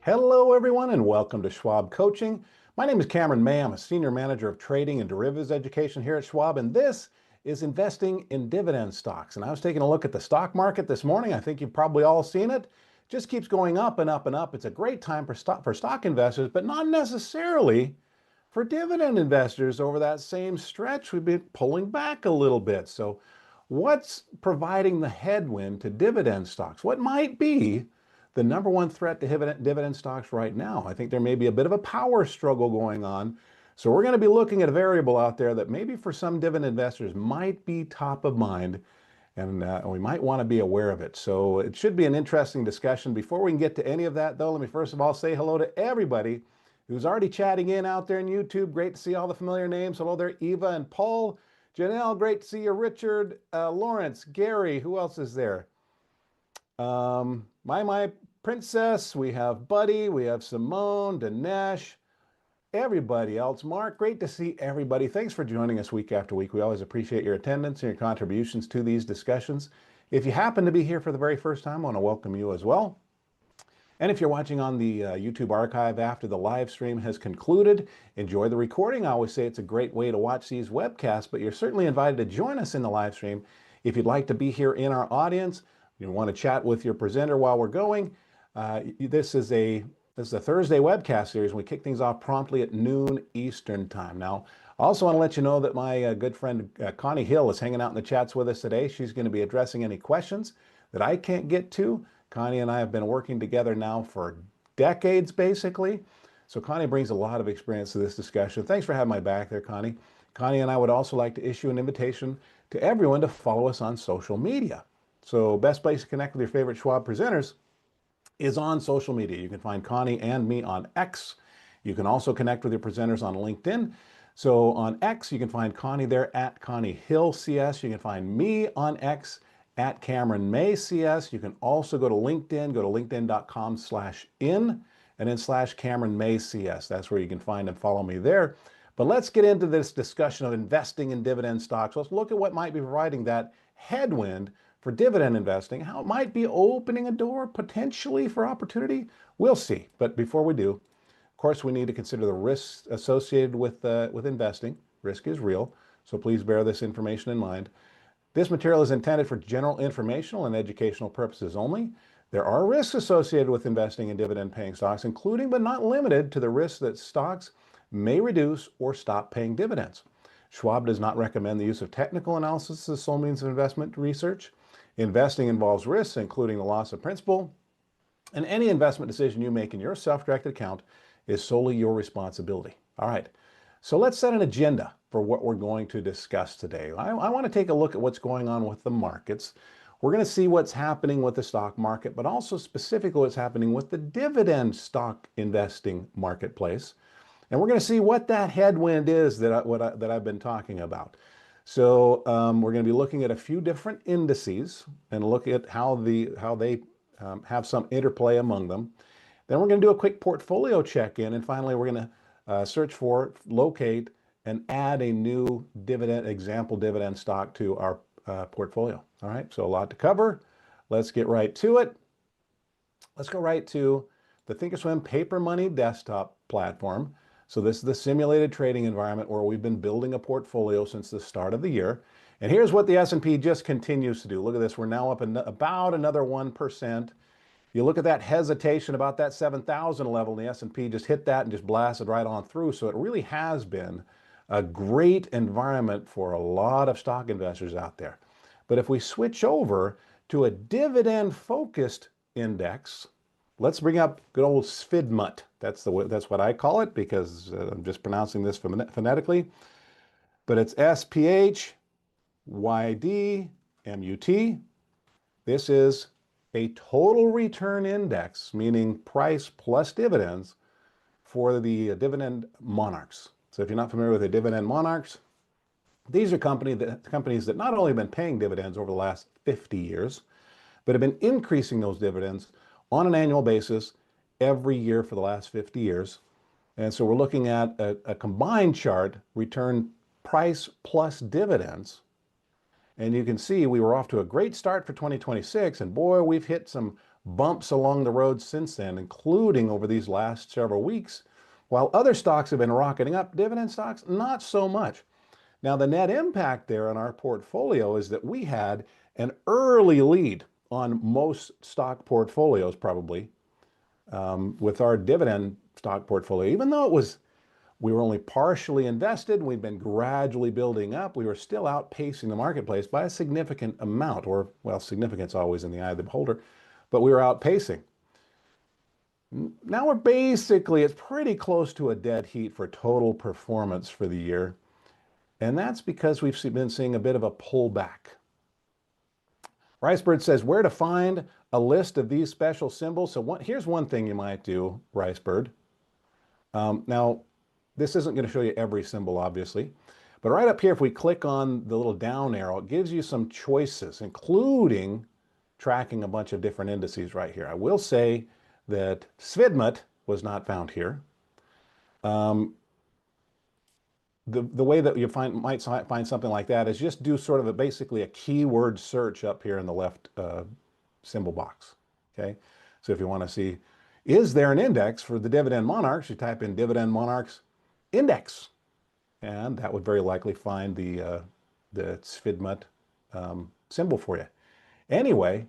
Hello, everyone, and welcome to Schwab Coaching. My name is Cameron May. I'm a Senior Manager of Trading and Derivatives Education here at Schwab, and this is investing in dividend stocks. And I was taking a look at the stock market this morning. I think you've probably all seen it. Just keeps going up and up and up. It's a great time for stock investors, but not necessarily for dividend investors. Over that same stretch, we've been pulling back a little bit. So what's providing the headwind to dividend stocks? What might be the number one threat to dividend stocks right now? I think there may be a bit of a power struggle going on. So we're going to be looking at a variable out there that maybe for some dividend investors might be top of mind, and we might want to be aware of it. So it should be an interesting discussion. Before we can get to any of that, though, let me first of all say hello to everybody who's already chatting in out there on YouTube. Great to see all the familiar names. Hello there, Eva and Paul. Janelle, great to see you. Richard, Lawrence, Gary, who else is there? My Princess, we have Buddy, we have Simone, Dinesh, everybody else. Mark, great to see everybody. Thanks for joining us week after week. We always appreciate your attendance and your contributions to these discussions. If you happen to be here for the very first time, I want to welcome you as well. And if you're watching on the YouTube archive after the live stream has concluded, enjoy the recording. I always say it's a great way to watch these webcasts, but you're certainly invited to join us in the live stream. If you'd like to be here in our audience, you want to chat with your presenter while we're going, this is a Thursday webcast series. We kick things off promptly at noon Eastern time. Now, I also want to let you know that my good friend Connie Hill is hanging out in the chats with us today. She's going to be addressing any questions that I can't get to. Connie and I have been working together now for decades, basically. So Connie brings a lot of experience to this discussion. Thanks for having my back there, Connie. Connie and I would also like to issue an invitation to everyone to follow us on social media. So best place to connect with your favorite Schwab presenters is on social media. You can find Connie and me on X. You can also connect with your presenters on LinkedIn. So on X, you can find Connie there at Connie Hill CS. You can find me on X at Cameron May CS. You can also go to LinkedIn, go to linkedin.com/in and then /Cameron May CS. That's where you can find and follow me there. But let's get into this discussion of investing in dividend stocks. Let's look at what might be providing that headwind for dividend investing, how it might be opening a door potentially for opportunity. We'll see. But before we do, of course, we need to consider the risks associated with investing. Risk is real, so please bear this information in mind. This material is intended for general informational and educational purposes only. There are risks associated with investing in dividend-paying stocks, including but not limited to the risk that stocks may reduce or stop paying dividends. Schwab does not recommend the use of technical analysis as sole means of investment research. Investing involves risks, including the loss of principal, and any investment decision you make in your self-directed account is solely your responsibility. All right, so let's set an agenda for what we're going to discuss today. I want to take a look at what's going on with the markets. We're going to see what's happening with the stock market, but also specifically what's happening with the dividend stock investing marketplace. And we're going to see what that headwind is that I've been talking about. So we're going to be looking at a few different indices and look at how they have some interplay among them. Then we're going to do a quick portfolio check-in, and finally we're going to search for, locate, and add a new example dividend stock to our portfolio. All right, so a lot to cover. Let's get right to it. Let's go right to the Thinkorswim Paper Money desktop platform. So this is the simulated trading environment where we've been building a portfolio since the start of the year. And here's what the S&P just continues to do. Look at this. We're now up about another 1%. You look at that hesitation about that 7,000 level, and the S&P just hit that and just blasted right on through. So it really has been a great environment for a lot of stock investors out there. But if we switch over to a dividend-focused index, let's bring up good old SPDMUT. That's what I call it because I'm just pronouncing this phonetically. But it's SPHYDMUT. This is a total return index, meaning price plus dividends for the dividend monarchs. So if you're not familiar with the dividend monarchs, these are companies that not only have been paying dividends over the last 50 years, but have been increasing those dividends on an annual basis every year for the last 50 years. And so we're looking at a combined chart, return price plus dividends. And you can see we were off to a great start for 2026. And boy, we've hit some bumps along the road since then, including over these last several weeks. While other stocks have been rocketing up, dividend stocks, not so much. Now, the net impact there on our portfolio is that we had an early lead on most stock portfolios, probably, with our dividend stock portfolio. Even though we were only partially invested, we've been gradually building up, we were still outpacing the marketplace by a significant amount, or, well, significance always in the eye of the beholder, but we were outpacing. Now it's pretty close to a dead heat for total performance for the year. And that's because we've been seeing a bit of a pullback. Ricebird says, where to find a list of these special symbols? So here's one thing you might do, Ricebird. Now, this isn't going to show you every symbol, obviously. But right up here, if we click on the little down arrow, it gives you some choices, including tracking a bunch of different indices right here. I will say that SVIDMT was not found here. The way that you might find something like that is just do sort of basically a keyword search up here in the left symbol box. Okay, so if you want to see, is there an index for the dividend monarchs, you type in dividend monarchs index, and that would very likely find the SVIDMT symbol for you. Anyway,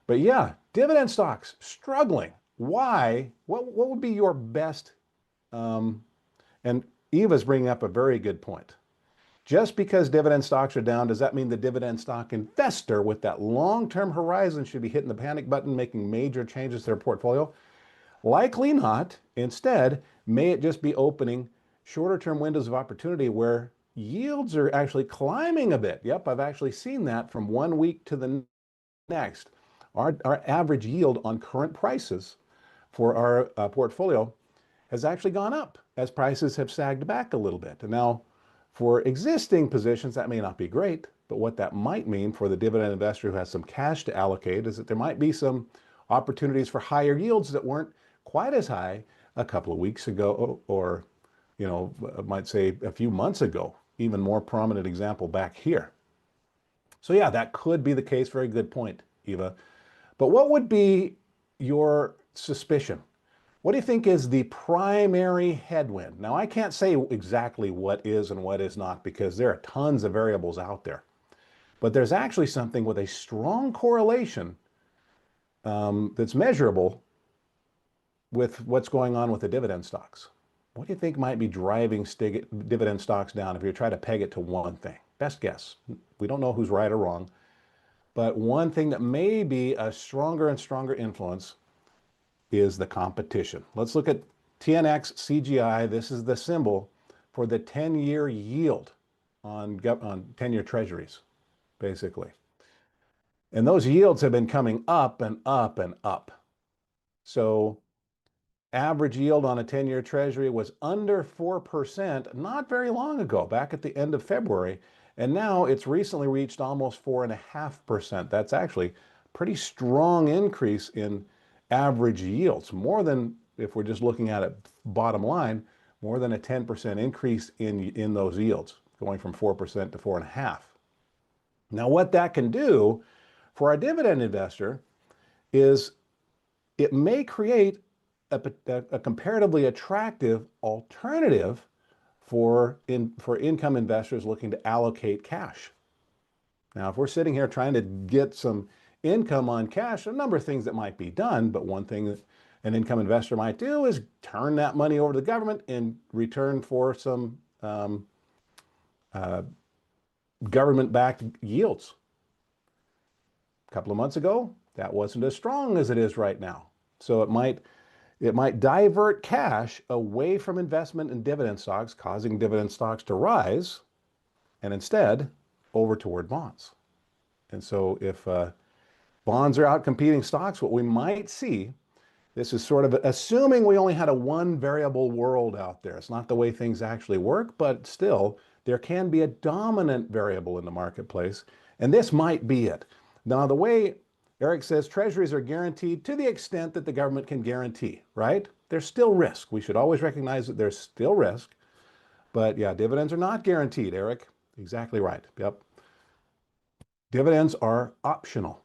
but yeah, dividend stocks struggling. Why? What would be your best? And Eva's bringing up a very good point. Just because dividend stocks are down, does that mean the dividend stock investor with that long-term horizon should be hitting the panic button, making major changes to their portfolio? Likely not. Instead, may it just be opening shorter-term windows of opportunity where yields are actually climbing a bit. Yep, I've actually seen that from 1 week to the next. Our average yield on current prices for our portfolio has actually gone up as prices have sagged back a little bit. And now, for existing positions, that may not be great, but what that might mean for the dividend investor who has some cash to allocate is that there might be some opportunities for higher yields that weren't quite as high a couple of weeks ago, or, you know, I might say a few months ago. Even more prominent example back here. So yeah, that could be the case. Very good point, Eva. But what would be your suspicion? What do you think is the primary headwind? Now, I can't say exactly what is and what is not because there are tons of variables out there. But there's actually something with a strong correlation that's measurable with what's going on with the dividend stocks. What do you think might be driving dividend stocks down if you try to peg it to one thing? Best guess. We don't know who's right or wrong. But one thing that may be a stronger and stronger influence is the competition. Let's look at TNX CGI. This is the symbol for the 10-year yield on 10-year treasuries, basically. And those yields have been coming up and up and up. So average yield on a 10-year treasury was under 4% not very long ago, back at the end of February. And now it's recently reached almost 4.5%. That's actually a pretty strong increase in average yields, more than, if we're just looking at it bottom line, more than a 10% increase in those yields, going from 4% to 4.5%. Now, what that can do for our dividend investor is it may create a comparatively attractive alternative for income investors looking to allocate cash. Now, if we're sitting here trying to get some income on cash, a number of things that might be done, but one thing that an income investor might do is turn that money over to the government in return for some government-backed yields. A couple of months ago, that wasn't as strong as it is right now. So it might divert cash away from investment in dividend stocks, causing dividend stocks to rise, and instead over toward bonds. And so if bonds are out competing stocks, what we might see, this is sort of assuming we only had a one variable world out there. It's not the way things actually work, but still, there can be a dominant variable in the marketplace, and this might be it. Now, the way Eric says treasuries are guaranteed to the extent that the government can guarantee, right? There's still risk. We should always recognize that there's still risk. But yeah, dividends are not guaranteed, Eric. Exactly right. Yep. Dividends are optional.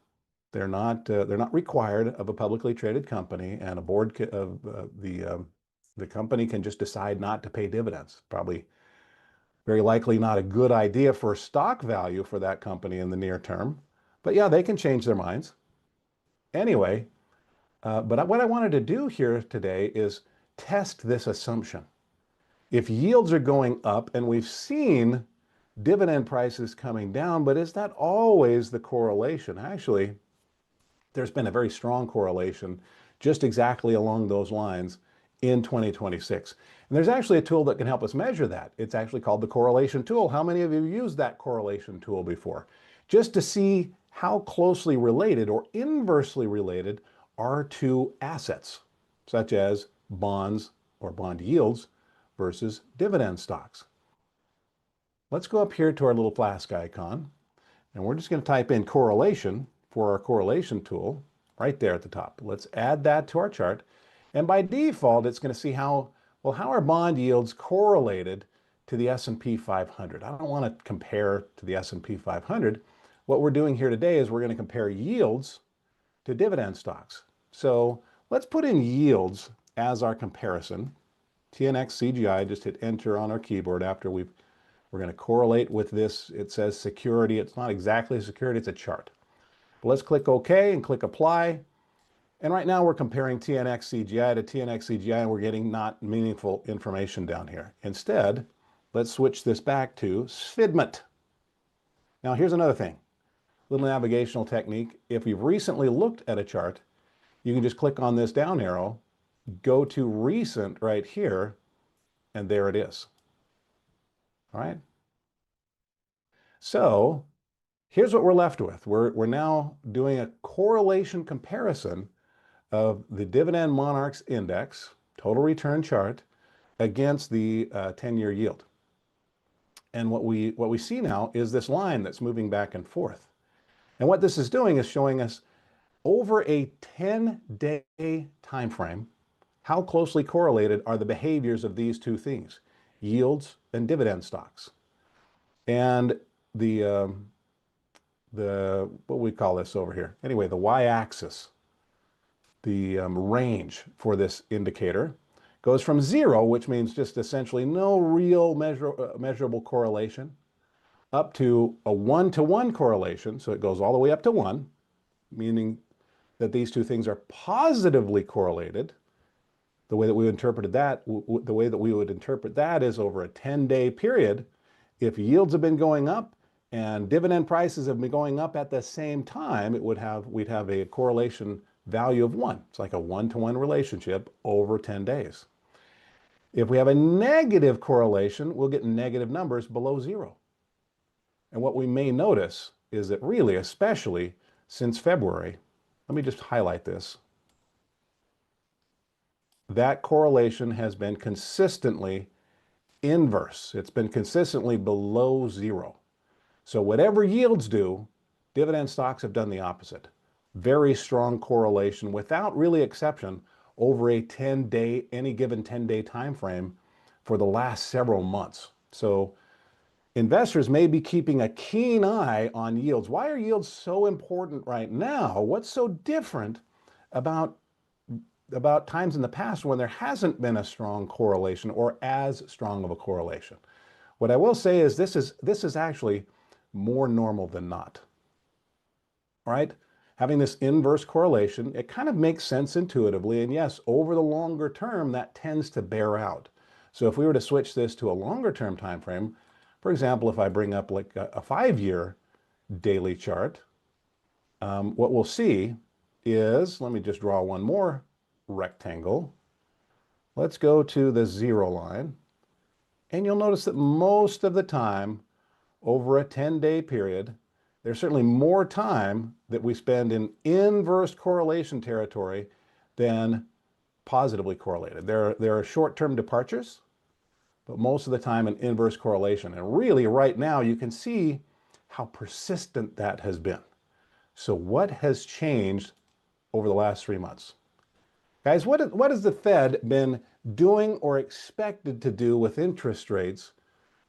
They're not required of a publicly traded company, and a board of the company can just decide not to pay dividends. Probably very likely not a good idea for stock value for that company in the near term. But yeah, they can change their minds. Anyway, but what I wanted to do here today is test this assumption. If yields are going up, and we've seen dividend prices coming down, but is that always the correlation? Actually, there's been a very strong correlation just exactly along those lines in 2026. And there's actually a tool that can help us measure that. It's actually called the correlation tool. How many of you have used that correlation tool before? Just to see how closely related or inversely related are two assets, such as bonds or bond yields versus dividend stocks. Let's go up here to our little flask icon, and we're just going to type in correlation for our correlation tool right there at the top. Let's add that to our chart. And by default, it's going to see how are bond yields correlated to the S&P 500. I don't want to compare to the S&P 500. What we're doing here today is we're going to compare yields to dividend stocks. So let's put in yields as our comparison. TNX CGI, just hit enter on our keyboard after we're going to correlate with this. It says security. It's not exactly a security, it's a chart. But let's click OK and click apply. And right now we're comparing TNX CGI to TNX CGI, and we're getting not meaningful information down here. Instead, let's switch this back to SFDMT. Now here's another thing, little navigational technique. If you've recently looked at a chart, you can just click on this down arrow, go to recent right here, and there it is. All right. So here's what we're left with. We're now doing a correlation comparison of the Dividend Monarchs Index, total return chart, against the 10-year yield. And what we see now is this line that's moving back and forth. And what this is doing is showing us over a 10-day time frame, how closely correlated are the behaviors of these two things, yields and dividend stocks. And the what we call this over here, anyway, the y-axis, the range for this indicator goes from 0, which means just essentially no real measurable correlation, up to a 1-to-1 correlation. So it goes all the way up to 1, meaning that these two things are positively correlated. The way that we interpreted that, the way that we would interpret that is over a 10-day period. If yields have been going up and dividend prices have been going up at the same time, we'd have a correlation value of 1. It's like a 1-to-1 relationship over 10 days. If we have a negative correlation, we'll get negative numbers below 0. And what we may notice is that really, especially since February, let me just highlight this, that correlation has been consistently inverse. It's been consistently below 0. So whatever yields do, dividend stocks have done the opposite. Very strong correlation without really exception over a 10-day, any given 10-day time frame for the last several months. So investors may be keeping a keen eye on yields. Why are yields so important right now? What's so different about times in the past when there hasn't been a strong correlation or as strong of a correlation? What I will say is this is actually more normal than not. All right? Having this inverse correlation, it kind of makes sense intuitively. And yes, over the longer term, that tends to bear out. So if we were to switch this to a longer term time frame, for example, if I bring up like a 5-year daily chart, what we'll see is, let me just draw one more rectangle. Let's go to the 0 line. And you'll notice that most of the time, over a 10-day period, there's certainly more time that we spend in inverse correlation territory than positively correlated. There are short-term departures, but most of the time in inverse correlation. And really right now you can see how persistent that has been. So what has changed over the last 3 months? Guys, what has the Fed been doing or expected to do with interest rates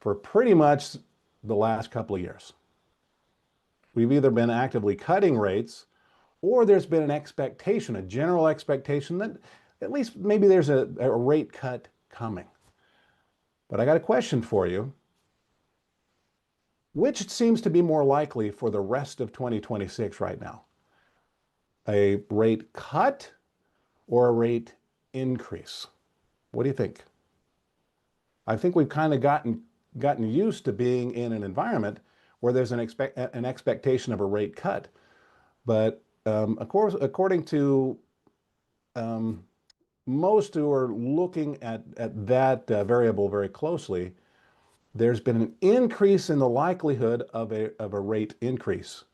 for pretty much the last couple of years? We've either been actively cutting rates or there's been an expectation, a general expectation that at least maybe there's a rate cut coming. But I got a question for you. Which seems to be more likely for the rest of 2026 right now? A rate cut or a rate increase? What do you think? I think we've kind of gotten used to being in an environment where there's an expectation of a rate cut. But of course, according to most who are looking at that variable very closely, there's been an increase in the likelihood of a rate increase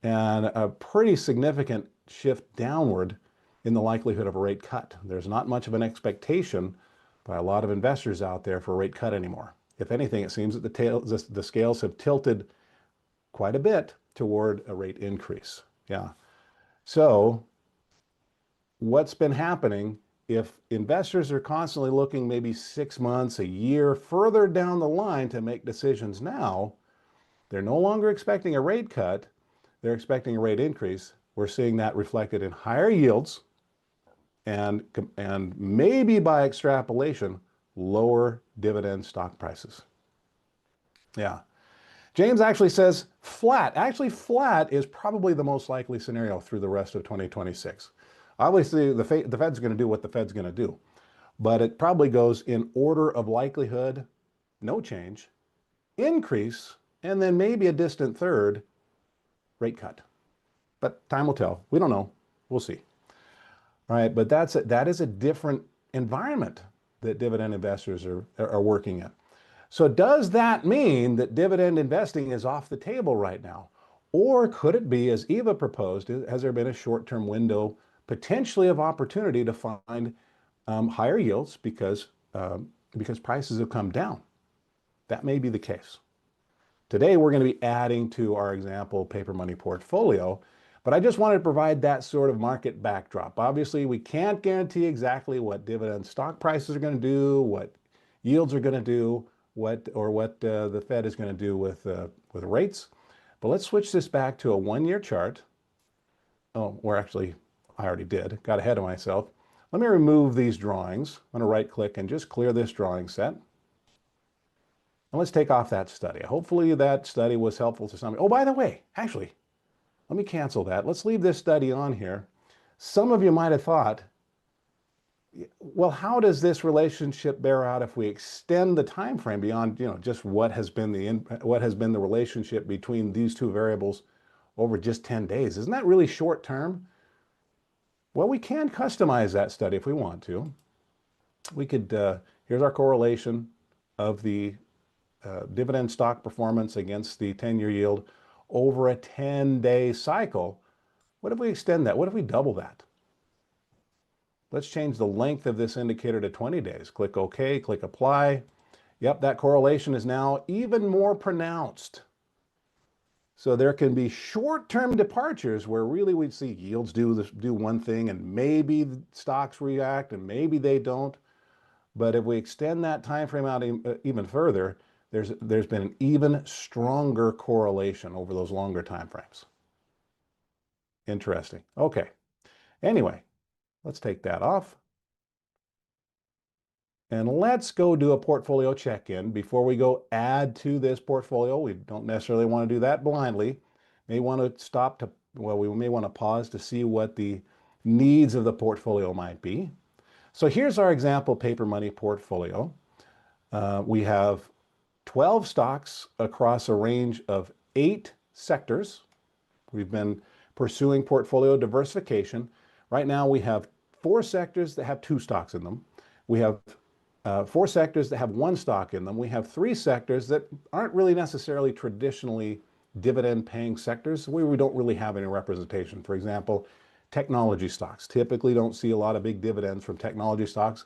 and a pretty significant shift downward in the likelihood of a rate cut. There's not much of an expectation by a lot of investors out there for a rate cut anymore. If anything, it seems that the scales have tilted quite a bit toward a rate increase. Yeah. So what's been happening, if investors are constantly looking maybe 6 months, a year further down the line to make decisions now, they're no longer expecting a rate cut, they're expecting a rate increase. We're seeing that reflected in higher yields and maybe by extrapolation, lower dividend stock prices. Yeah. James actually says flat. Actually, flat is probably the most likely scenario through the rest of 2026. Obviously, the Fed's going to do what the Fed's going to do, but it probably goes in order of likelihood, no change, increase, and then maybe a distant third, rate cut. But time will tell. We don't know. We'll see. All right, but that is a different environment that dividend investors are working in. So does that mean that dividend investing is off the table right now? Or could it be, as Eva proposed, has there been a short-term window potentially of opportunity to find higher yields because prices have come down? That may be the case. Today, we're going to be adding to our example paper money portfolio, but I just wanted to provide that sort of market backdrop. Obviously, we can't guarantee exactly what dividend stock prices are going to do, what yields are going to do, what the Fed is going to do with rates. But let's switch this back to a 1-year chart. Oh, I already did. Got ahead of myself. Let me remove these drawings. I'm going to right-click and just clear this drawing set. And let's take off that study. Hopefully that study was helpful to somebody. Oh, by the way, actually, let me cancel that. Let's leave this study on here. Some of you might have thought, well, how does this relationship bear out if we extend the time frame beyond, just what has been the relationship between these two variables over just 10 days? Isn't that really short term? Well, we can customize that study if we want to. We could, here's our correlation of the dividend stock performance against the 10-year yield over a 10-day cycle. What if we extend that? What if we double that? Let's change the length of this indicator to 20 days. Click OK, click Apply. Yep, that correlation is now even more pronounced. So there can be short-term departures where really we'd see yields do one thing and maybe the stocks react and maybe they don't. But if we extend that time frame out even further, there's been an even stronger correlation over those longer time frames. Interesting. Okay. Anyway, let's take that off. And let's go do a portfolio check-in before we go add to this portfolio. We don't necessarily want to do that blindly. We may want to pause to see what the needs of the portfolio might be. So here's our example paper money portfolio. We have 12 stocks across a range of 8 sectors. We've been pursuing portfolio diversification. Right now we have 4 sectors that have 2 stocks in them. We have 4 sectors that have 1 stock in them. We have 3 sectors that aren't really necessarily traditionally dividend-paying sectors, where we don't really have any representation. For example, technology stocks. Typically don't see a lot of big dividends from technology stocks.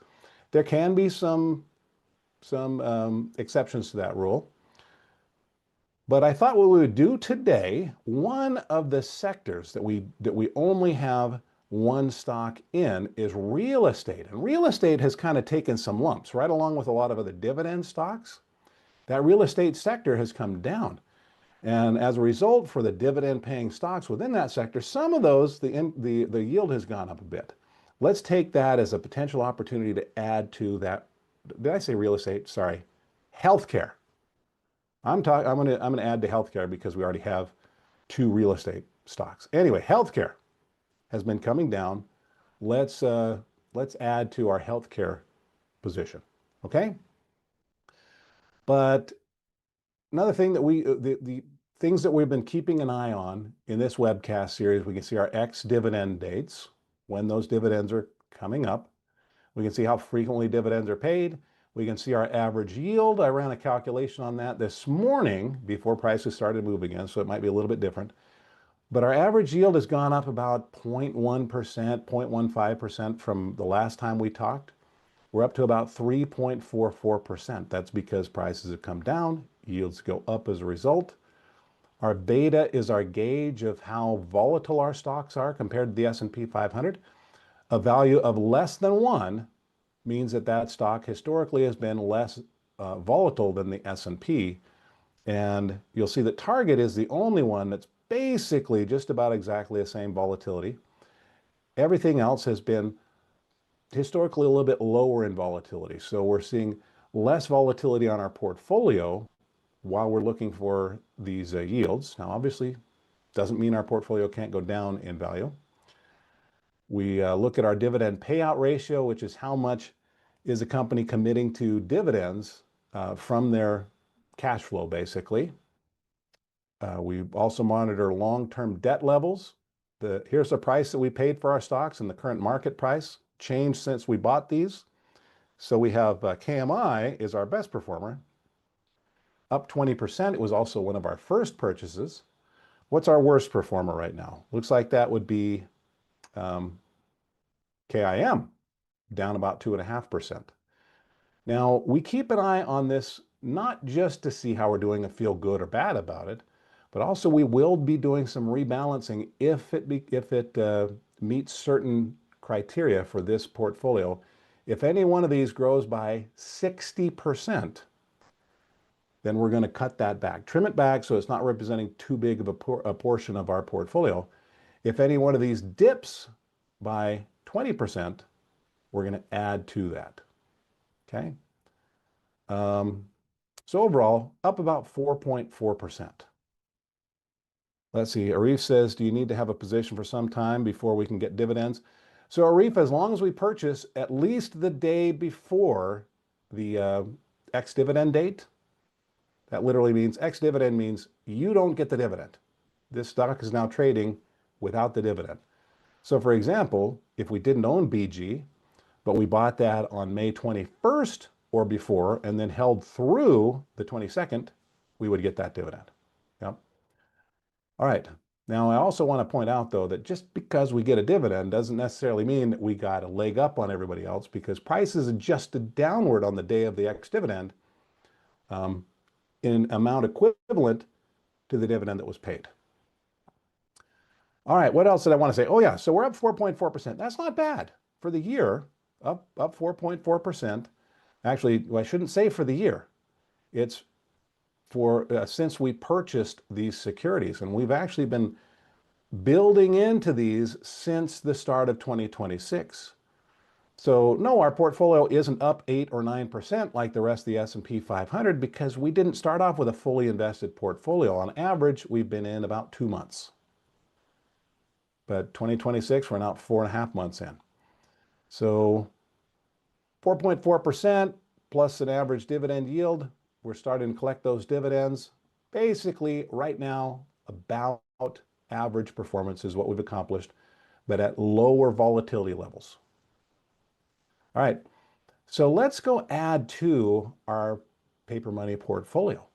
There can be some exceptions to that rule. But I thought what we would do today, one of the sectors that we only have 1 stock in is real estate. And real estate has kind of taken some lumps, right along with a lot of other dividend stocks. That real estate sector has come down. And as a result, for the dividend paying stocks within that sector, some of those, the yield has gone up a bit. Let's take that as a potential opportunity to add to that. Did I say real estate? Sorry. Healthcare. I'm going to add to healthcare because we already have two real estate stocks. Anyway, healthcare has been coming down. Let's add to our healthcare position. Okay? But another thing that the things that we've been keeping an eye on in this webcast series, we can see our ex-dividend dates, when those dividends are coming up. We can see how frequently dividends are paid. We can see our average yield. I ran a calculation on that this morning before prices started moving again, so it might be a little bit different. But our average yield has gone up about 0.1%, 0.15% from the last time we talked. We're up to about 3.44%. That's because prices have come down, yields go up as a result. Our beta is our gauge of how volatile our stocks are compared to the S&P 500. A value of less than 1 means that that stock historically has been less volatile than the S&P. And you'll see that Target is the only one that's basically just about exactly the same volatility. Everything else has been historically a little bit lower in volatility. So we're seeing less volatility on our portfolio while we're looking for these yields. Now, obviously, doesn't mean our portfolio can't go down in value. We look at our dividend payout ratio, which is how much is a company committing to dividends from their cash flow, basically. We also monitor long-term debt levels. Here's the price that we paid for our stocks and the current market price changed since we bought these. So we have KMI is our best performer, up 20%. It was also one of our first purchases. What's our worst performer right now? Looks like that would be KIM, down about 2.5%. Now, we keep an eye on this, not just to see how we're doing and feel good or bad about it, but also we will be doing some rebalancing if it meets certain criteria for this portfolio. If any one of these grows by 60%, then we're going to cut that back, trim it back so it's not representing too big of a portion of our portfolio. If any one of these dips by 20%, we're going to add to that. Okay. So overall, up about 4.4%. Let's see. Arif says, do you need to have a position for some time before we can get dividends? So Arif, as long as we purchase at least the day before the ex-dividend date, that literally means ex-dividend means you don't get the dividend. This stock is now trading without the dividend. So for example, if we didn't own BG, but we bought that on May 21st or before and then held through the 22nd, we would get that dividend. Yep. All right. Now, I also want to point out, though, that just because we get a dividend doesn't necessarily mean that we got a leg up on everybody else, because prices adjusted downward on the day of the ex-dividend in amount equivalent to the dividend that was paid. All right, what else did I want to say? Oh, yeah, so we're up 4.4%. That's not bad for the year, up 4.4%. Actually, well, I shouldn't say for the year. It's for since we purchased these securities, and we've actually been building into these since the start of 2026. So no, our portfolio isn't up 8 or 9% like the rest of the S&P 500 because we didn't start off with a fully invested portfolio. On average, we've been in about 2 months. But 2026, we're now 4.5 months in. So 4.4% plus an average dividend yield. We're starting to collect those dividends. Basically, right now, about average performance is what we've accomplished, but at lower volatility levels. All right, so let's go add to our paper money portfolio.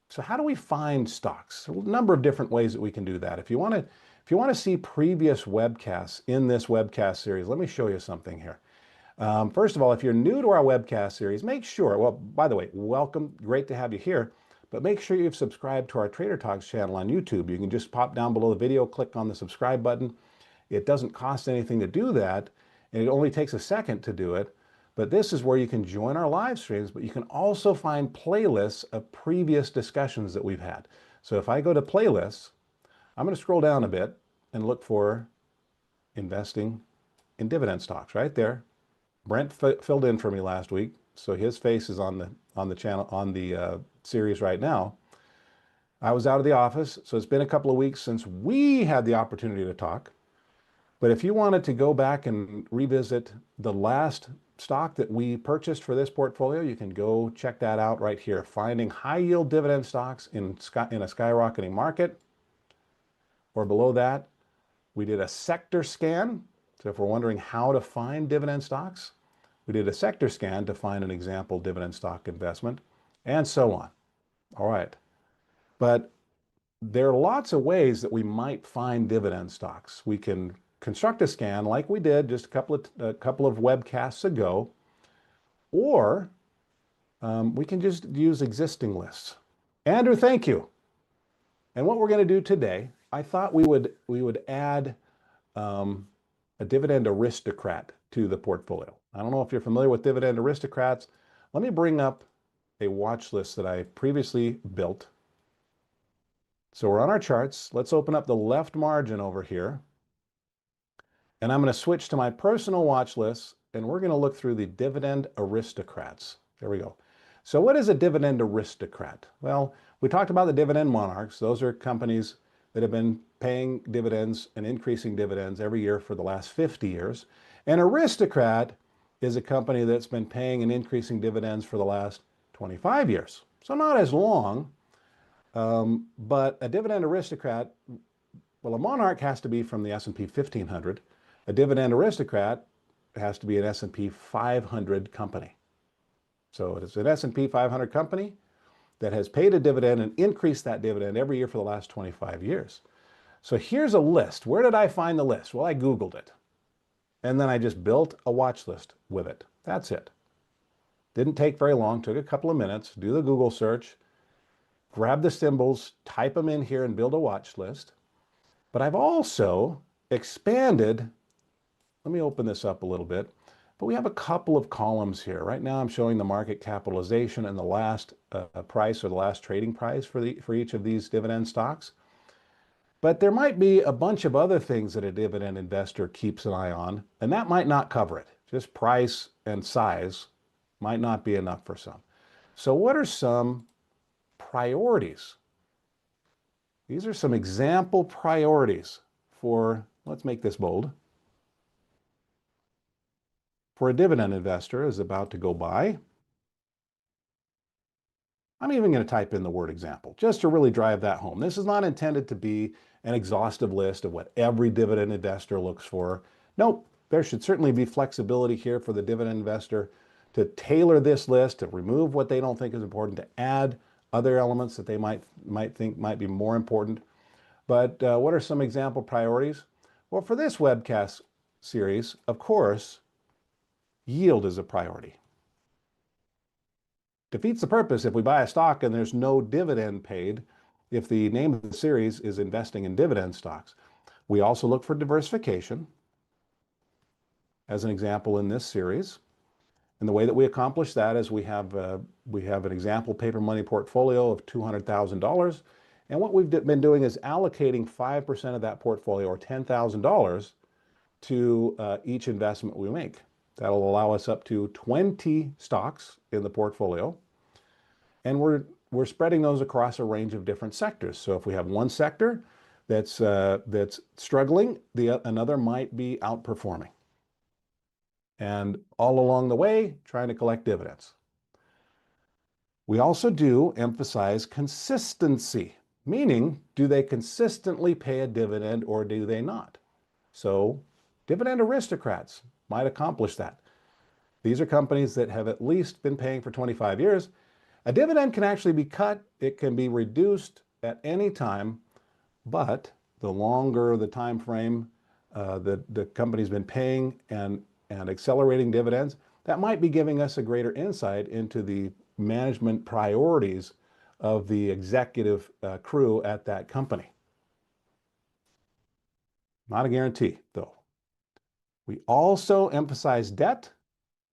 So how do we find stocks? A number of different ways that we can do that. If you want to see previous webcasts in this webcast series, let me show you something here. First of all, if you're new to our webcast series, make sure, well, by the way, welcome, great to have you here, but make sure you've subscribed to our Trader Talks channel on YouTube. You can just pop down below the video, click on the subscribe button. It doesn't cost anything to do that, and it only takes a second to do it. But this is where you can join our live streams, but you can also find playlists of previous discussions that we've had. So if I go to playlists, I'm going to scroll down a bit and look for investing in dividend stocks right there. Brent filled in for me last week, so his face is on the channel, on the series right now. I was out of the office, so it's been a couple of weeks since we had the opportunity to talk. But if you wanted to go back and revisit the last stock that we purchased for this portfolio, you can go check that out right here. Finding high yield dividend stocks in a skyrocketing market. Or below that, we did a sector scan. So if we're wondering how to find dividend stocks, we did a sector scan to find an example dividend stock investment, and so on. All right. But there are lots of ways that we might find dividend stocks. We can construct a scan like we did just a couple of webcasts ago, or we can just use existing lists. Andrew, thank you. And what we're going to do today, I thought we would add a dividend aristocrat to the portfolio. I don't know if you're familiar with dividend aristocrats. Let me bring up a watch list that I previously built. So we're on our charts. Let's open up the left margin over here. And I'm going to switch to my personal watch list, and we're going to look through the dividend aristocrats. There we go. So what is a dividend aristocrat? Well, we talked about the dividend monarchs. Those are companies that have been paying dividends and increasing dividends every year for the last 50 years. An aristocrat is a company that's been paying and increasing dividends for the last 25 years. So not as long, but a dividend aristocrat, well, a monarch has to be from the S&P 1500. A dividend aristocrat has to be an S&P 500 company. So it's an S&P 500 company that has paid a dividend and increased that dividend every year for the last 25 years. So here's a list. Where did I find the list? Well, I Googled it. And then I just built a watch list with it. That's it. Didn't take very long, took a couple of minutes, do the Google search, grab the symbols, type them in here and build a watch list. But I've also expanded. Let me open this up a little bit. But we have a couple of columns here. Right now I'm showing the market capitalization and the last price or the last trading price for each of these dividend stocks. But there might be a bunch of other things that a dividend investor keeps an eye on, and that might not cover it. Just price and size might not be enough for some. So what are some priorities? These are some example priorities for, let's make this bold, for a dividend investor is about to go buy. I'm even going to type in the word example just to really drive that home. This is not intended to be an exhaustive list of what every dividend investor looks for. Nope, there should certainly be flexibility here for the dividend investor to tailor this list, to remove what they don't think is important, to add other elements that they might think might be more important. But what are some example priorities? Well, for this webcast series, of course, yield is a priority. Defeats the purpose if we buy a stock and there's no dividend paid if the name of the series is investing in dividend stocks. We also look for diversification as an example in this series. And the way that we accomplish that is we have an example paper money portfolio of $200,000. And what we've been doing is allocating 5% of that portfolio, or $10,000, to each investment we make. That'll allow us up to 20 stocks in the portfolio. And we're spreading those across a range of different sectors. So if we have one sector that's struggling, another might be outperforming. And all along the way, trying to collect dividends. We also do emphasize consistency, meaning, do they consistently pay a dividend or do they not? So dividend aristocrats might accomplish that. These are companies that have at least been paying for 25 years. A dividend can actually be cut. It can be reduced at any time, but the longer the time frame the company's been paying and accelerating dividends, that might be giving us a greater insight into the management priorities of the executive crew at that company. Not a guarantee, though. We also emphasize debt.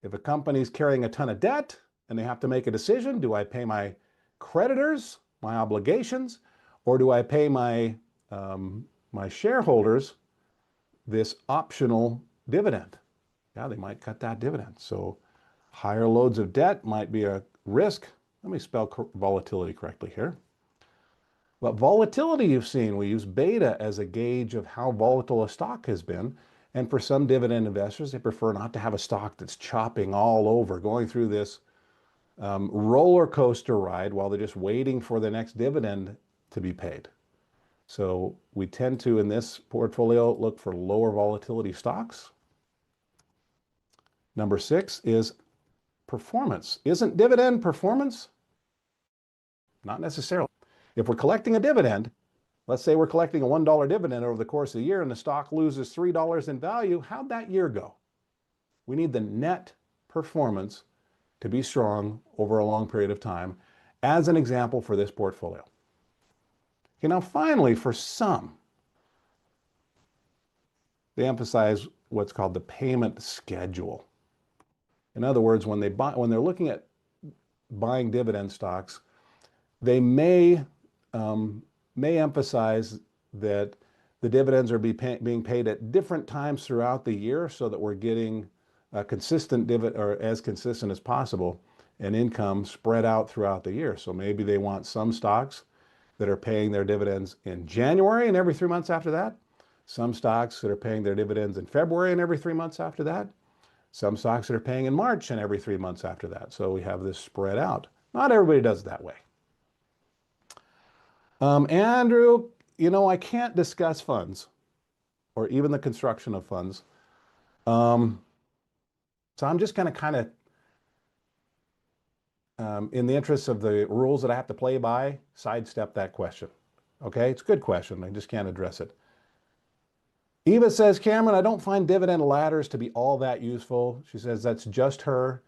If a company is carrying a ton of debt and they have to make a decision, do I pay my creditors, my obligations, Or do I pay my shareholders this optional dividend? Yeah, they might cut that dividend. So higher loads of debt might be a risk. Let me spell volatility correctly here. But volatility, you've seen, we use beta as a gauge of how volatile a stock has been. And for some dividend investors, they prefer not to have a stock that's chopping all over, going through this roller coaster ride while they're just waiting for the next dividend to be paid. So we tend to, in this portfolio, look for lower volatility stocks. Number 6 is performance. Isn't dividend performance? Not necessarily. If we're collecting a dividend, let's say we're collecting a $1 dividend over the course of the year and the stock loses $3 in value, how'd that year go? We need the net performance to be strong over a long period of time as an example for this portfolio. Okay, now finally, for some, they emphasize what's called the payment schedule. In other words, when they're looking at buying dividend stocks, they may emphasize that the dividends are being paid at different times throughout the year so that we're getting a consistent dividend, or as consistent as possible, and income spread out throughout the year. So maybe they want some stocks that are paying their dividends in January and every 3 months after that. Some stocks that are paying their dividends in February and every 3 months after that. Some stocks that are paying in March and every 3 months after that. So we have this spread out. Not everybody does it that way. Andrew, I can't discuss funds or even the construction of funds. So I'm just going to kind of, in the interest of the rules that I have to play by, sidestep that question. Okay, it's a good question. I just can't address it. Eva says, Cameron, I don't find dividend ladders to be all that useful. She says that's just her.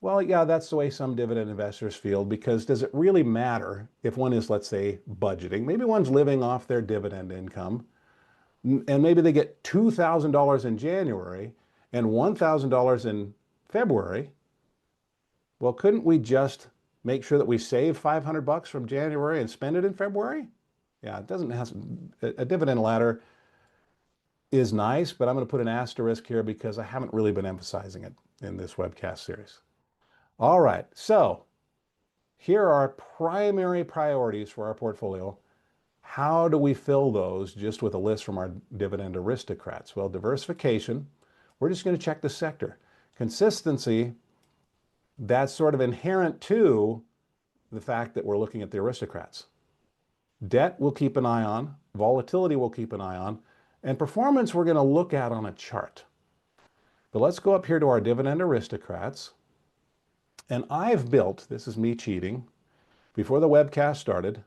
Well, yeah, that's the way some dividend investors feel, because does it really matter if one is, let's say, budgeting? Maybe one's living off their dividend income, and maybe they get $2,000 in January and $1,000 in February. Well, couldn't we just make sure that we save $500 from January and spend it in February? Yeah, it doesn't have a dividend ladder is nice, but I'm going to put an asterisk here because I haven't really been emphasizing it in this webcast series. All right, so here are our primary priorities for our portfolio. How do we fill those just with a list from our dividend aristocrats? Well, diversification, we're just going to check the sector. Consistency, that's sort of inherent to the fact that we're looking at the aristocrats. Debt we'll keep an eye on, volatility we'll keep an eye on, and performance we're going to look at on a chart. But let's go up here to our dividend aristocrats. And I've built, this is me cheating, before the webcast started,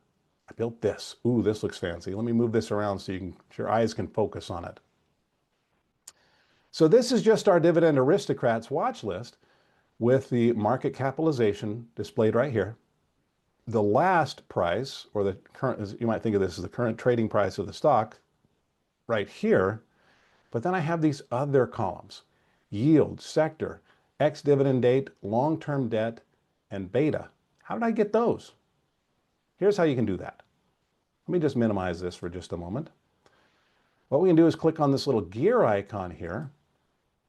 I built this. Ooh, this looks fancy. Let me move this around so your eyes can focus on it. So this is just our dividend aristocrats watch list with the market capitalization displayed right here. The last price, or the current, you might think of this as the current trading price of the stock, right here. But then I have these other columns: yield, sector, ex-dividend date, long-term debt, and beta. How did I get those? Here's how you can do that. Let me just minimize this for just a moment. What we can do is click on this little gear icon here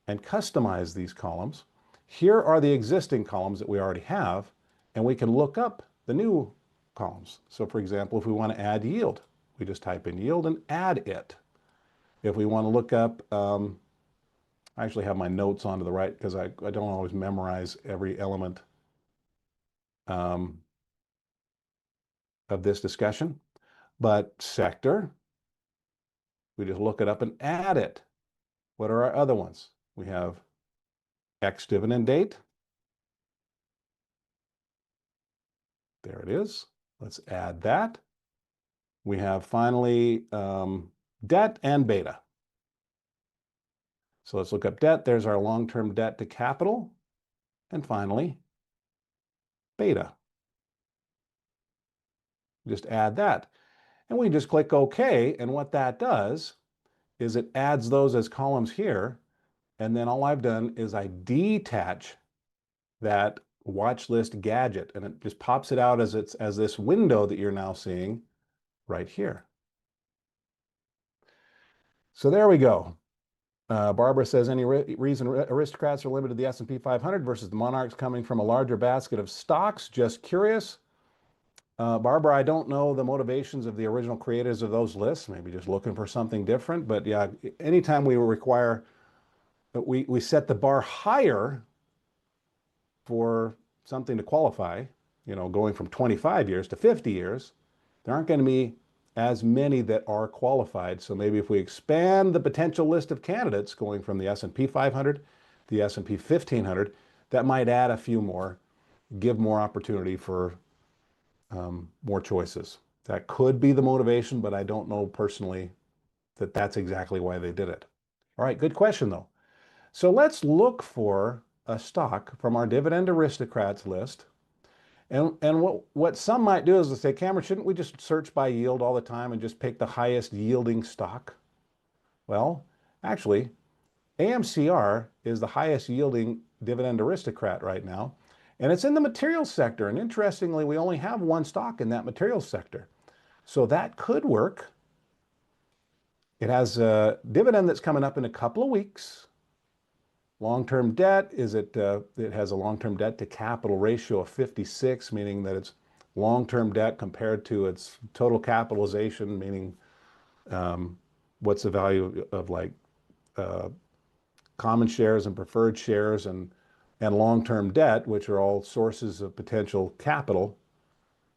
and customize these columns. Here are the existing columns that we already have, and we can look up the new columns. So for example, if we want to add yield, we just type in yield and add it. If we want to look up, I actually have my notes onto the right because I don't always memorize every element of this discussion. But sector, we just look it up and add it. What are our other ones? We have ex-dividend date. There it is. Let's add that. We have finally debt and beta. So let's look up debt. There's our long-term debt to capital. And finally, beta. Just add that. And we just click OK. And what that does is it adds those as columns here. And then all I've done is I detach that watch list gadget, and it just pops it out as this window that you're now seeing right here. So there we go. Barbara says, any reason aristocrats are limited to the S&P 500 versus the monarchs coming from a larger basket of stocks? Just curious. Barbara, I don't know the motivations of the original creators of those lists, maybe just looking for something different. But yeah, anytime we require, we set the bar higher for something to qualify, going from 25 years to 50 years, there aren't going to be as many that are qualified. So maybe if we expand the potential list of candidates going from the S&P 500 to the S&P 1500, that might add a few more, give more opportunity for more choices. That could be the motivation, but I don't know personally that that's exactly why they did it. All right, good question though. So let's look for a stock from our Dividend Aristocrats list. And what some might do is they say, Cameron, shouldn't we just search by yield all the time and just pick the highest yielding stock? Well, actually, AMCR is the highest yielding Dividend Aristocrat right now. And it's in the materials sector. And interestingly, we only have one stock in that materials sector. So that could work. It has a dividend that's coming up in a couple of weeks. Long-term debt it has a long-term debt to capital ratio of 56, meaning that it's long-term debt compared to its total capitalization, meaning what's the value of like common shares and preferred shares and long-term debt, which are all sources of potential capital.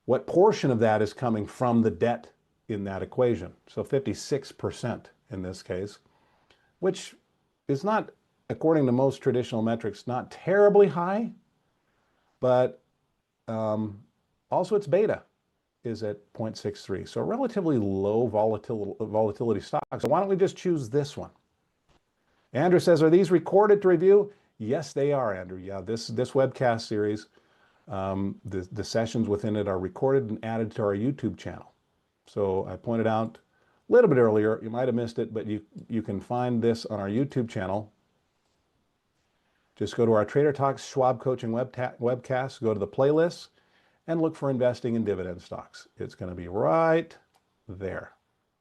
What portion of that is coming from the debt in that equation? So 56% in this case, which is not, according to most traditional metrics, not terribly high, but also its beta is at 0.63. So relatively low volatility stock. So why don't we just choose this one? Andrew says, are these recorded to review? Yes, they are, Andrew. Yeah, this webcast series, the sessions within it are recorded and added to our YouTube channel. So I pointed out a little bit earlier, you might have missed it, but you can find this on our YouTube channel. Just go to our Trader Talks Schwab Coaching webcast, go to the playlists, and look for investing in dividend stocks. It's going to be right there.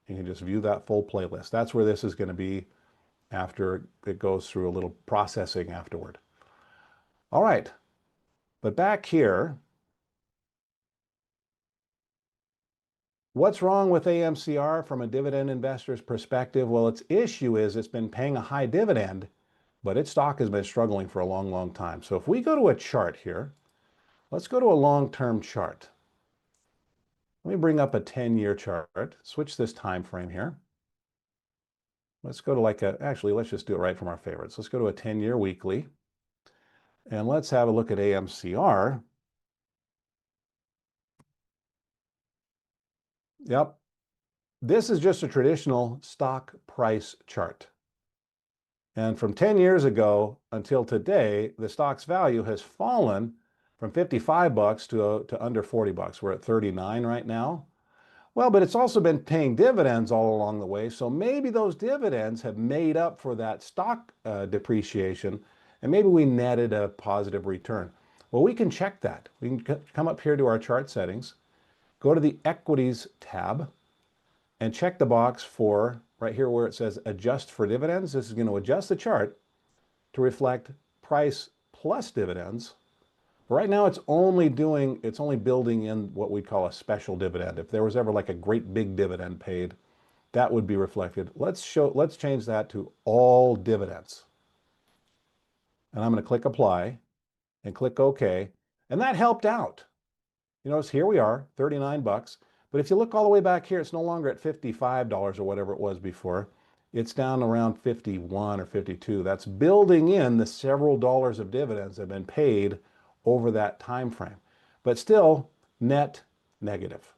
You can just view that full playlist. That's where this is going to be after it goes through a little processing afterward. All right, but back here, what's wrong with AMCR from a dividend investor's perspective? Well, its issue is it's been paying a high dividend, but its stock has been struggling for a long, long time. So if we go to a chart here, let's go to a long-term chart. Let me bring up a 10-year chart, switch this time frame here. Let's go to actually, let's just do it right from our favorites. Let's go to a 10-year weekly, and let's have a look at AMCR. Yep, this is just a traditional stock price chart. And from 10 years ago until today, the stock's value has fallen from 55 bucks to under 40 bucks. We're at 39 right now. Well, but it's also been paying dividends all along the way. So maybe those dividends have made up for that stock depreciation, and maybe we netted a positive return. Well, we can check that. We can come up here to our chart settings, go to the equities tab, and check the box for right here where it says adjust for dividends. This is going to adjust the chart to reflect price plus dividends. Right now, it's only building in what we call a special dividend. If there was ever like a great big dividend paid, that would be reflected. Let's change that to all dividends. And I'm going to click apply and click OK. And that helped out. You notice here we are, 39 bucks. But if you look all the way back here, it's no longer at $55 or whatever it was before. It's down around 51 or 52. That's building in the several dollars of dividends that have been paid over that time frame, but still net negative.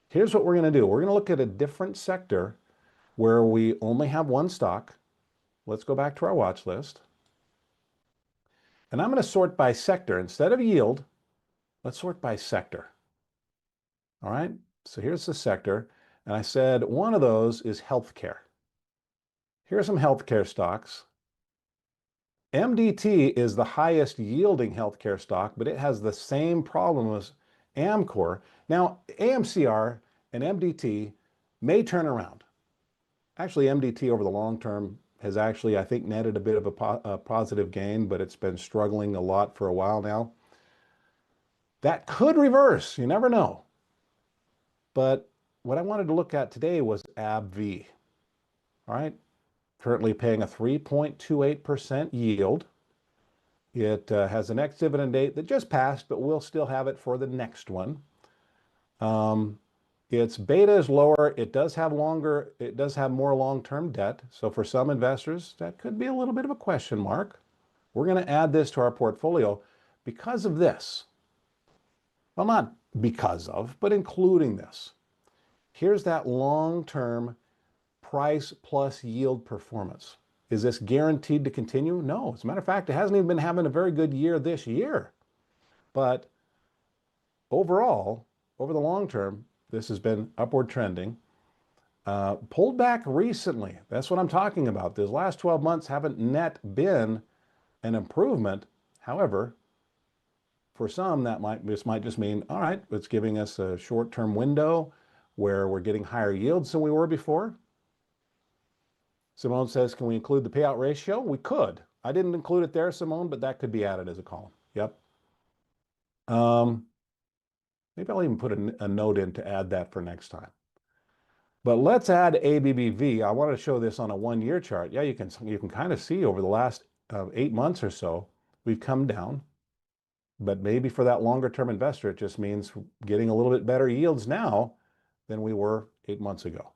Here's what we're going to do. We're going to look at a different sector where we only have one stock. Let's go back to our watch list. And I'm going to sort by sector. Instead of yield, let's sort by sector. All right, so here's the sector. And I said one of those is healthcare. Here are some healthcare stocks. MDT is the highest yielding healthcare stock, but it has the same problem as Amcor. Now, AMCR and MDT may turn around. Actually, MDT over the long term has actually, I think, netted a bit of a positive gain, but it's been struggling a lot for a while now. That could reverse. You never know. But what I wanted to look at today was AbbVie. All right. Currently paying a 3.28% yield. It has an ex-dividend date that just passed, but we'll still have it for the next one. Its beta is lower. It does have more long-term debt. So for some investors, that could be a little bit of a question mark. We're going to add this to our portfolio because of this. Well, not because of, but including this. Here's that long-term price plus yield performance. Is this guaranteed to continue? No. As a matter of fact, it hasn't even been having a very good year this year. But overall, over the long term, this has been upward trending. Pulled back recently. That's what I'm talking about. These last 12 months haven't net been an improvement. However, for some, this might just mean, all right, it's giving us a short-term window where we're getting higher yields than we were before. Simone says, can we include the payout ratio? We could. I didn't include it there, Simone, but that could be added as a column. Yep. Maybe I'll even put a note in to add that for next time. But let's add ABBV. I wanted to show this on a one-year chart. Yeah, you can kind of see over the last 8 months or so, we've come down. But maybe for that longer-term investor, it just means getting a little bit better yields now than we were 8 months ago.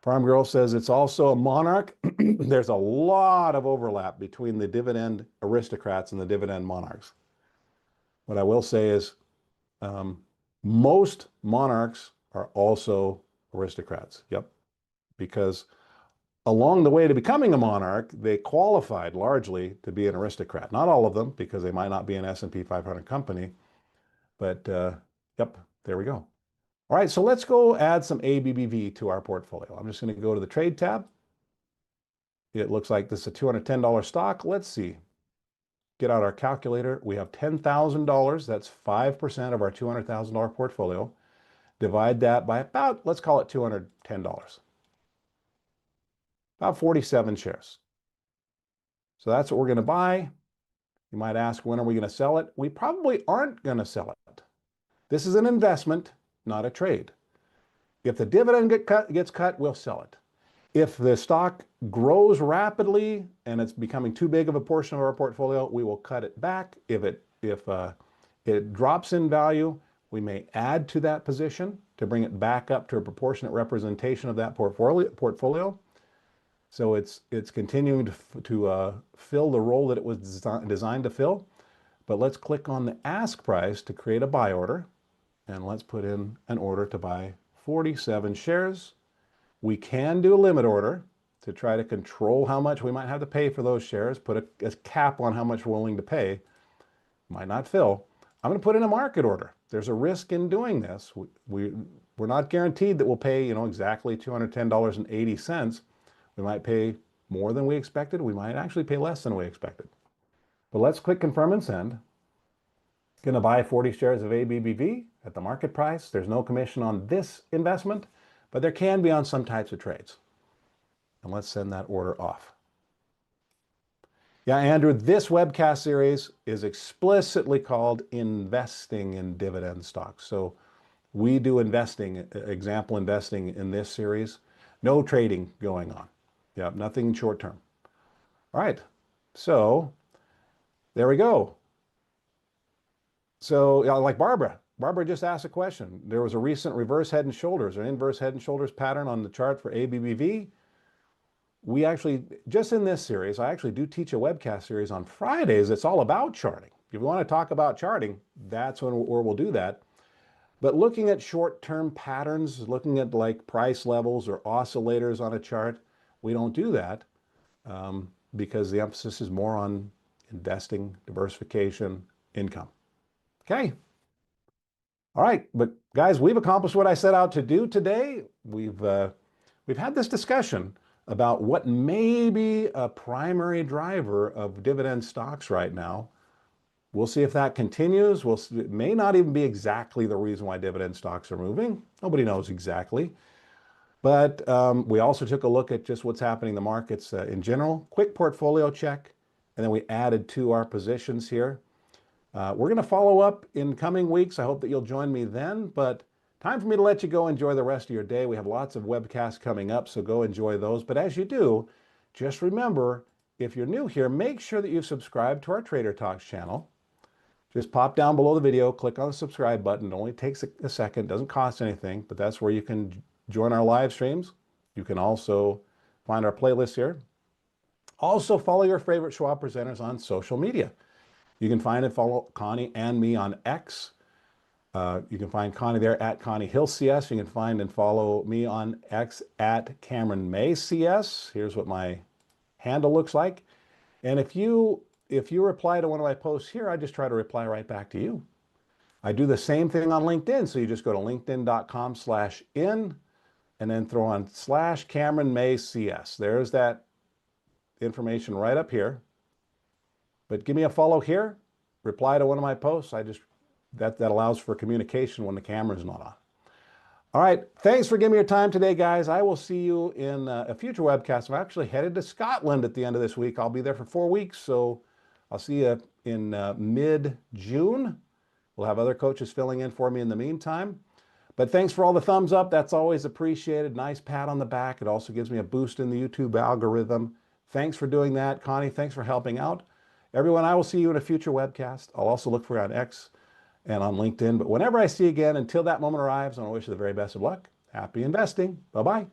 Farm Girl says it's also a monarch. There's a lot of overlap between the dividend aristocrats and the dividend monarchs. What I will say is most monarchs are also aristocrats. Yep. Because along the way to becoming a monarch, they qualified largely to be an aristocrat. Not all of them, because they might not be an S&P 500 company. But yep, there we go. All right, so let's go add some ABBV to our portfolio. I'm just going to go to the trade tab. It looks like this is a $210 stock. Let's see. Get out our calculator. We have $10,000. That's 5% of our $200,000 portfolio. Divide that by about, let's call it $210. About 47 shares. So that's what we're going to buy. You might ask, when are we going to sell it? We probably aren't going to sell it. This is an investment, not a trade. If the dividend gets cut, we'll sell it. If the stock grows rapidly and it's becoming too big of a portion of our portfolio, we will cut it back. If it drops in value, we may add to that position to bring it back up to a proportionate representation of that portfolio. So it's continuing to fill the role that it was designed to fill. But let's click on the ask price to create a buy order. And let's put in an order to buy 47 shares. We can do a limit order to try to control how much we might have to pay for those shares, put a cap on how much we're willing to pay. Might not fill. I'm going to put in a market order. There's a risk in doing this. We're not guaranteed that we'll pay, exactly $210.80. We might pay more than we expected. We might actually pay less than we expected. But let's click confirm and send. Going to buy 40 shares of ABBV at the market price. There's no commission on this investment, but there can be on some types of trades. And let's send that order off. Yeah, Andrew, this webcast series is explicitly called Investing in Dividend Stocks. So we do example investing in this series. No trading going on. Yeah, nothing short term. All right, so there we go. So like Barbara just asked a question. There was a recent reverse head and shoulders or inverse head and shoulders pattern on the chart for ABBV. We actually, just in this series, I actually do teach a webcast series on Fridays. It's all about charting. If you want to talk about charting, that's where we'll do that. But looking at short-term patterns, looking at like price levels or oscillators on a chart, we don't do that because the emphasis is more on investing, diversification, income. Okay. All right, but guys, we've accomplished what I set out to do today. We've had this discussion about what may be a primary driver of dividend stocks right now. We'll see if that continues. It may not even be exactly the reason why dividend stocks are moving. Nobody knows exactly. But we also took a look at just what's happening in the markets in general. Quick portfolio check. And then we added to our positions here. We're going to follow up in coming weeks. I hope that you'll join me then. But time for me to let you go enjoy the rest of your day. We have lots of webcasts coming up, so go enjoy those. But as you do, just remember, if you're new here, make sure that you've subscribed to our Trader Talks channel. Just pop down below the video, click on the subscribe button. It only takes a second, doesn't cost anything, but that's where you can join our live streams. You can also find our playlist here. Also, follow your favorite Schwab presenters on social media. You can find and follow Connie and me on X. You can find Connie there at Connie Hill CS. You can find and follow me on X at Cameron May CS. Here's what my handle looks like. And if you reply to one of my posts here, I just try to reply right back to you. I do the same thing on LinkedIn. So you just go to linkedin.com/in and then throw on /Cameron May CS. There's that information right up here. But give me a follow here, reply to one of my posts. That allows for communication when the camera's not on. All right, thanks for giving me your time today, guys. I will see you in a future webcast. I'm actually headed to Scotland at the end of this week. I'll be there for 4 weeks, so I'll see you in mid-June. We'll have other coaches filling in for me in the meantime. But thanks for all the thumbs up. That's always appreciated. Nice pat on the back. It also gives me a boost in the YouTube algorithm. Thanks for doing that. Connie, thanks for helping out. Everyone, I will see you in a future webcast. I'll also look for you on X and on LinkedIn. But whenever I see you again, until that moment arrives, I want to wish you the very best of luck. Happy investing. Bye-bye.